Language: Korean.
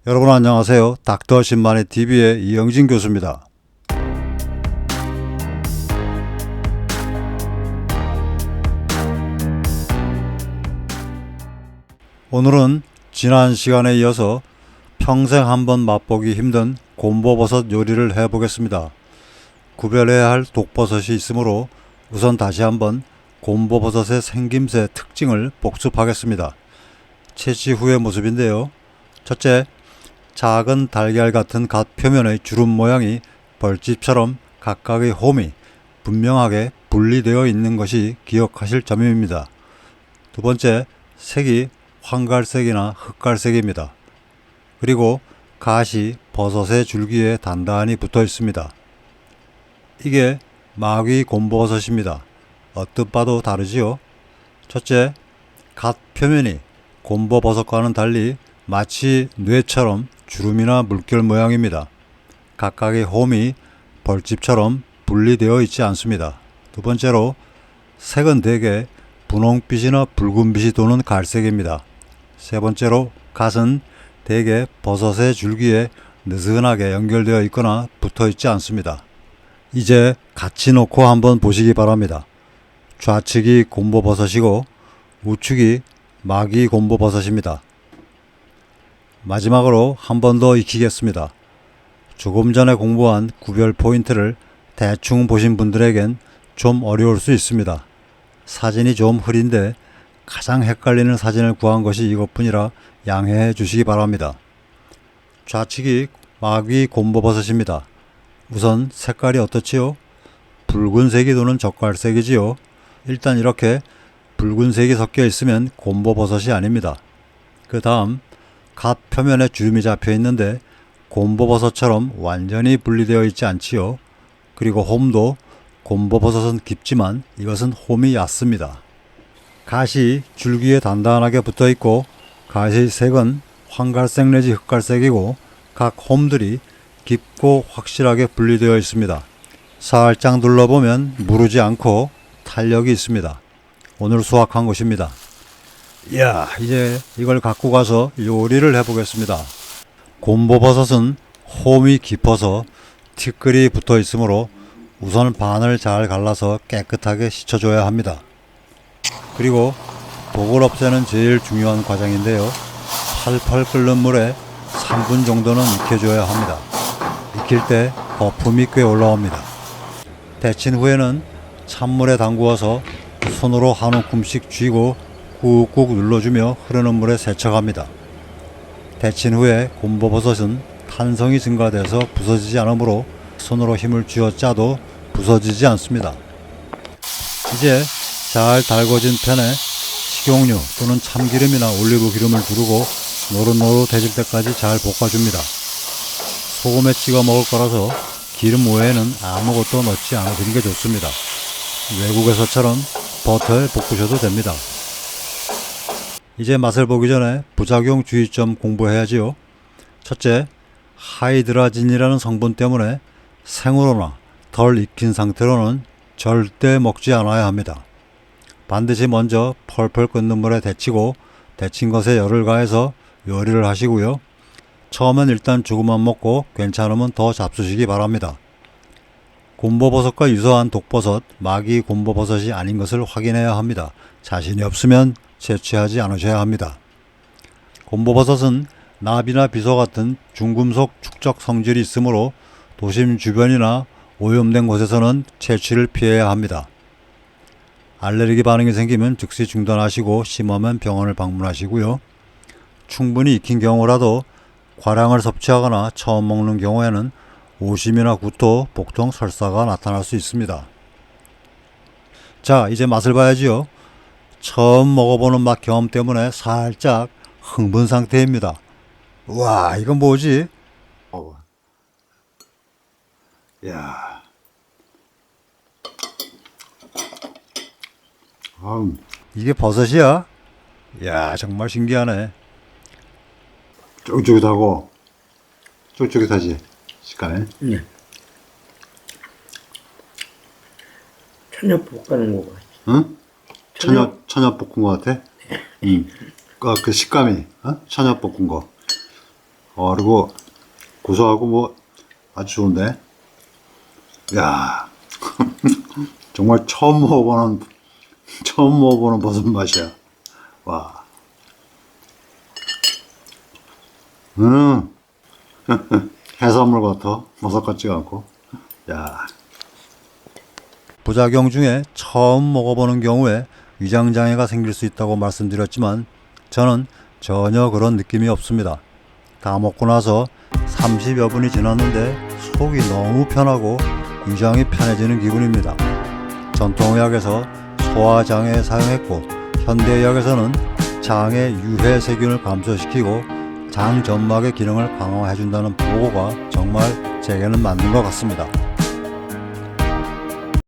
여러분 안녕하세요. 닥터 신만의 TV의 이영진 교수입니다. 오늘은 지난 시간에 이어서 평생 한번 맛보기 힘든 곰보버섯 요리를 해보겠습니다. 구별해야 할 독버섯이 있으므로 우선 다시 한번 곰보버섯의 생김새 특징을 복습하겠습니다. 채취 후의 모습인데요. 첫째, 작은 달걀 같은 갓 표면의 주름 모양이 벌집처럼 각각의 홈이 분명하게 분리되어 있는 것이 기억하실 점입니다. 두 번째, 색이 황갈색이나 흑갈색입니다. 그리고 가시 버섯의 줄기에 단단히 붙어 있습니다. 이게 마귀 곰보버섯입니다. 언뜻 봐도 다르지요? 첫째, 갓 표면이 곰보버섯과는 달리 마치 뇌처럼 주름이나 물결 모양입니다. 각각의 홈이 벌집처럼 분리되어 있지 않습니다. 두 번째로, 색은 대개 분홍빛이나 붉은빛이 도는 갈색입니다. 세 번째로, 갓은 대개 버섯의 줄기에 느슨하게 연결되어 있거나 붙어 있지 않습니다. 이제 같이 놓고 한번 보시기 바랍니다. 좌측이 곰보버섯이고 우측이 마귀 곰보버섯입니다. 마지막으로 한 번 더 익히겠습니다. 조금 전에 공부한 구별 포인트를 대충 보신 분들에겐 좀 어려울 수 있습니다. 사진이 좀 흐린데 가장 헷갈리는 사진을 구한 것이 이것뿐이라 양해해 주시기 바랍니다. 좌측이 마귀 곰보버섯입니다. 우선 색깔이 어떻지요? 붉은색이 도는 젓갈색이지요. 일단 이렇게 붉은색이 섞여 있으면 곰보버섯이 아닙니다. 그 다음, 갓 표면에 주름이 잡혀 있는데 곰보버섯처럼 완전히 분리되어 있지 않지요. 그리고 홈도 곰보버섯은 깊지만 이것은 홈이 얕습니다. 갓이 줄기에 단단하게 붙어 있고 갓의 색은 황갈색 내지 흑갈색이고 각 홈들이 깊고 확실하게 분리되어 있습니다. 살짝 눌러보면 무르지 않고 탄력이 있습니다. 오늘 수확한 것입니다. 이야, 이제 이걸 갖고 가서 요리를 해보겠습니다. 곰보버섯은 홈이 깊어서 티끌이 붙어 있으므로 우선 반을 잘 갈라서 깨끗하게 씻어줘야 합니다. 그리고 독을 없애는 제일 중요한 과정인데요. 팔팔 끓는 물에 3분 정도는 익혀줘야 합니다. 익힐 때 거품이 꽤 올라옵니다. 데친 후에는 찬물에 담그어서 손으로 한 움큼씩 쥐고 꾹꾹 눌러주며 흐르는 물에 세척합니다. 데친 후에 곰보버섯은 탄성이 증가돼서 부서지지 않으므로 손으로 힘을 쥐어 짜도 부서지지 않습니다. 이제 잘 달궈진 팬에 식용유 또는 참기름이나 올리브 기름을 두르고 노릇노릇해질 때까지 잘 볶아줍니다. 소금에 찍어 먹을 거라서 기름 외에는 아무것도 넣지 않으시는 게 좋습니다. 외국에서처럼 버터에 볶으셔도 됩니다. 이제 맛을 보기 전에 부작용 주의점 공부해야지요. 첫째, 하이드라진이라는 성분 때문에 생으로나 덜 익힌 상태로는 절대 먹지 않아야 합니다. 반드시 먼저 펄펄 끓는 물에 데치고 데친 것에 열을 가해서 요리를 하시고요. 처음엔 일단 조금만 먹고 괜찮으면 더 잡수시기 바랍니다. 곰보버섯과 유사한 독버섯, 마귀 곰보버섯이 아닌 것을 확인해야 합니다. 자신이 없으면 채취하지 않으셔야 합니다. 곰보버섯은 납이나 비소 같은 중금속 축적 성질이 있으므로 도심 주변이나 오염된 곳에서는 채취를 피해야 합니다. 알레르기 반응이 생기면 즉시 중단하시고 심하면 병원을 방문하시고요. 충분히 익힌 경우라도 과량을 섭취하거나 처음 먹는 경우에는 오심이나 구토, 복통, 설사가 나타날 수 있습니다. 자, 이제 맛을 봐야지요. 처음 먹어보는 맛 경험 때문에 살짝 흥분 상태입니다. 우와, 이건 뭐지? 야, 이게 버섯이야? 야, 정말 신기하네. 쫄깃쫄깃하고 쫄깃쫄깃하지 식감에. 네. 천엽 볶아놓은 거 같아. 응? 천엽 볶은 거 같아? 응. 그 식감이 천엽 볶은 거. 그리고 고소하고 뭐 아주 좋은데. 야, 정말 처음 먹어보는 버섯 맛이야. 와. 해산물 같아. 버섯 같지가 않고. 야. 부작용 중에 처음 먹어보는 경우에 위장장애가 생길 수 있다고 말씀드렸지만 저는 전혀 그런 느낌이 없습니다. 다 먹고 나서 30여 분이 지났는데 속이 너무 편하고 위장이 편해지는 기분입니다. 전통의학에서 소화장애에 사용했고 현대의학에서는 장의 유해 세균을 감소시키고 장 점막의 기능을 강화해준다는 보고가 정말 제게는 맞는 것 같습니다.